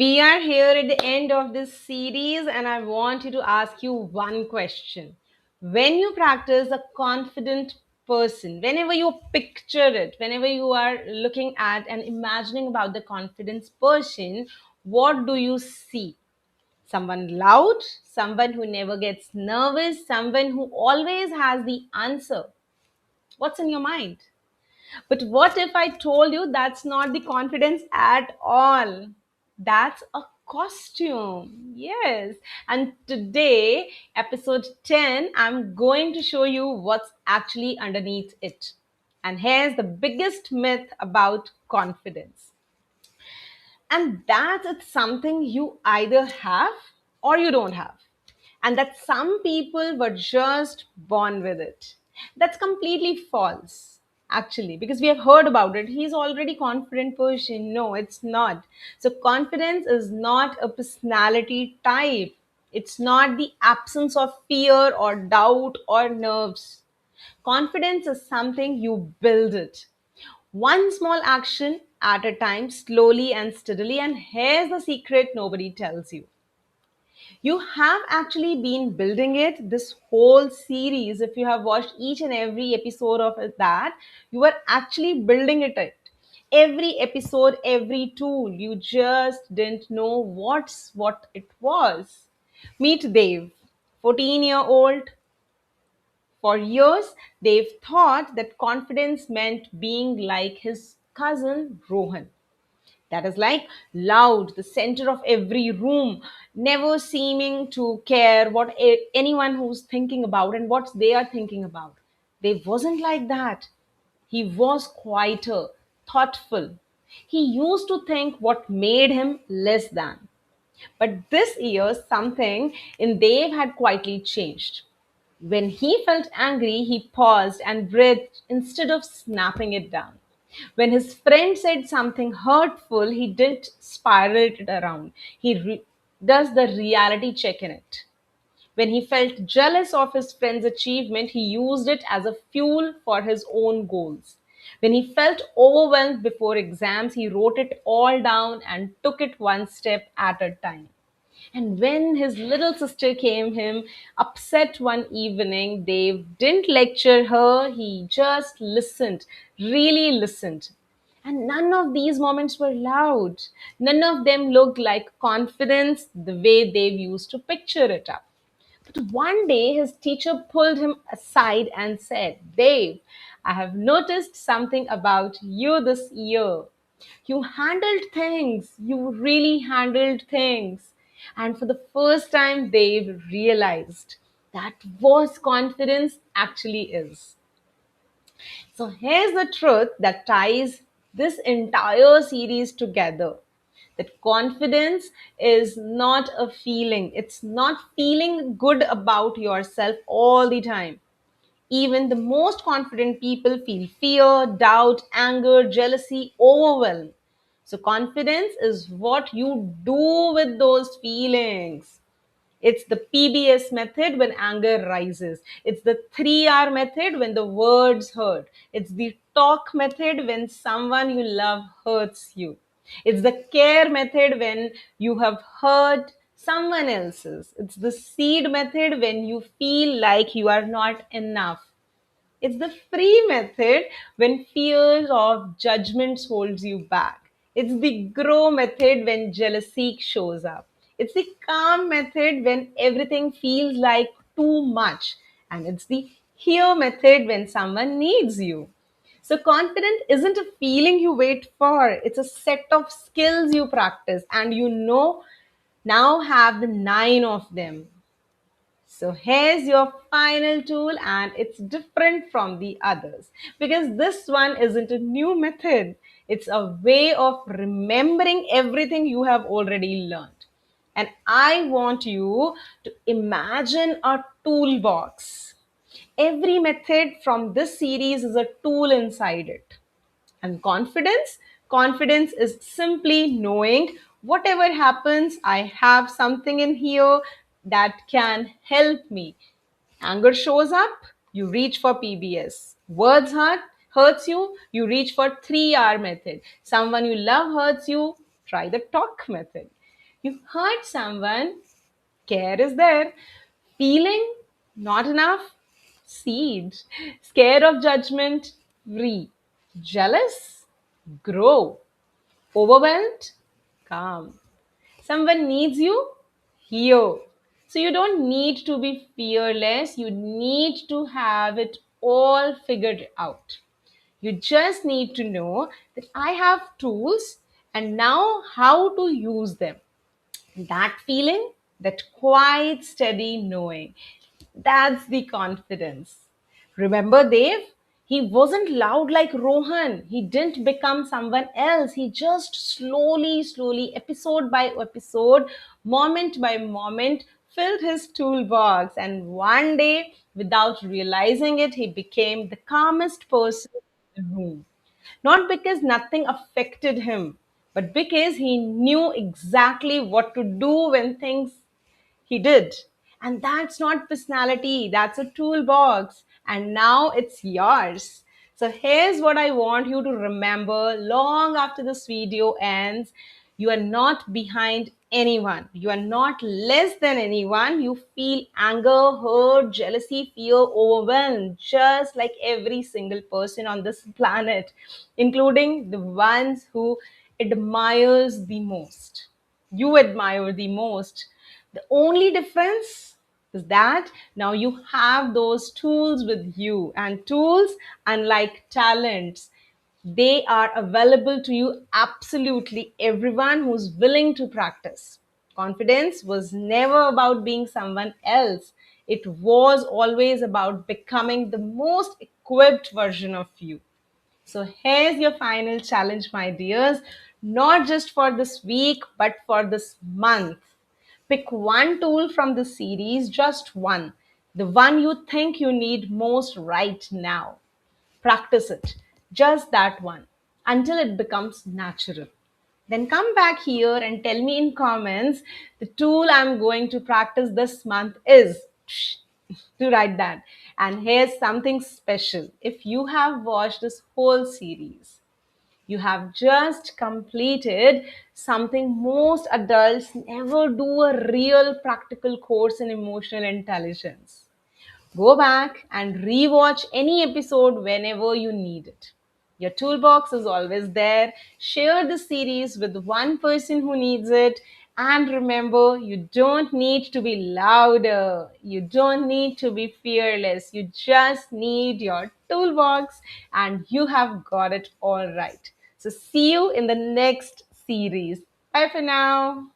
We are here at the end of this series, and I want you to ask you one question. When you practice a confident person, whenever you picture it, whenever you are looking at and imagining about the confidence person, what do you see? Someone loud, someone who never gets nervous, someone who always has the answer. What's in your mind? But what if I told you that's not the confidence at all? That's a costume. Yes. And today, episode 10, I'm going to show you what's actually underneath it. And here's the biggest myth about confidence. And that it's something you either have or you don't have, and that some people were just born with it. That's completely false, actually, because we have heard about it. He's already confident person. No, it's not. So confidence is not a personality type. It's not the absence of fear or doubt or nerves. Confidence is something you build it one small action at a time, slowly and steadily. And here's the secret nobody tells you. You have actually been building it this whole series. If you have watched each and every episode of that, you are actually building it. Every episode, every tool, you just didn't know what it was. Meet Dave, 14-year-old. For years, they've thought that confidence meant being like his cousin Rohan. That is like loud, the center of every room, never seeming to care what anyone who's thinking about and what they are thinking about. They wasn't like that. He was quieter, thoughtful. He used to think what made him less than. But this year, something in Dave had quietly changed. When he felt angry, he paused and breathed instead of snapping it down. When his friend said something hurtful, he didn't spiral it around. Does the reality check in it. When he felt jealous of his friend's achievement, he used it as a fuel for his own goals. When he felt overwhelmed before exams, he wrote it all down and took it one step at a time. And when his little sister came him upset one evening, Dave didn't lecture her, he just listened, really listened. And none of these moments were loud. None of them looked like confidence the way Dave used to picture it up. But one day his teacher pulled him aside and said, Dave, I have noticed something about you this year. You handled things. You really handled things. And for the first time, Dave realized that what confidence actually is. So here's the truth that ties this entire series together. That confidence is not a feeling. It's not feeling good about yourself all the time. Even the most confident people feel fear, doubt, anger, jealousy, overwhelm. So, confidence is what you do with those feelings. It's the PBS method when anger rises. It's the 3R method when the words hurt. It's the talk method when someone you love hurts you. It's the care method when you have hurt someone else's. It's the seed method when you feel like you are not enough. It's the free method when fears of judgments holds you back. It's the grow method when jealousy shows up. It's the calm method when everything feels like too much. And it's the hear method when someone needs you. So, confident isn't a feeling you wait for, it's a set of skills you practice, and you know now have the 9 of them. So here's your final tool, and it's different from the others because this one isn't a new method. It's a way of remembering everything you have already learned. And I want you to imagine a toolbox. Every method from this series is a tool inside it. And confidence is simply knowing whatever happens, I have something in here that can help me. Anger shows up, you reach for PBS. Words hurts you, reach for 3R method. Someone you love hurts you, try the talk method. You hurt someone, care is there. Feeling, not enough, seed. Scared of judgment, free. Jealous, grow. Overwhelmed, calm. Someone needs you, here. So you don't need to be fearless, you need to have it all figured out. You just need to know that I have tools and now how to use them. That feeling, that quiet, steady knowing, that's the confidence. Remember Dev? He wasn't loud like Rohan. He didn't become someone else. He just slowly, episode by episode, moment by moment, filled his toolbox. And one day, without realizing it, he became the calmest person in the room. Not because nothing affected him, but because he knew exactly what to do when things he did. And that's not personality, that's a toolbox. And now it's yours. So here's what I want you to remember long after this video ends. You are not behind anyone. You are not less than anyone. You feel anger, hurt, jealousy, fear, overwhelmed, just like every single person on this planet, including the ones who admires the most. You admire the most. The only difference is that now you have those tools with you, and tools, unlike talents, they are available to you absolutely everyone who's willing to practice. Confidence was never about being someone else. It was always about becoming the most equipped version of you. So here's your final challenge, my dears, not just for this week, but for this month. Pick one tool from the series, just one, the one you think you need most right now. Practice it, just that one, until it becomes natural. Then come back here and tell me in comments the tool I'm going to practice this month is. To write that. And here's something special. If you have watched this whole series, you have just completed something most adults never do, a real practical course in emotional intelligence. Go back and rewatch any episode whenever you need it. Your toolbox is always there. Share the series with one person who needs it. And remember, you don't need to be louder. You don't need to be fearless. You just need your toolbox, and you have got it all right. So, see you in the next series. Bye for now.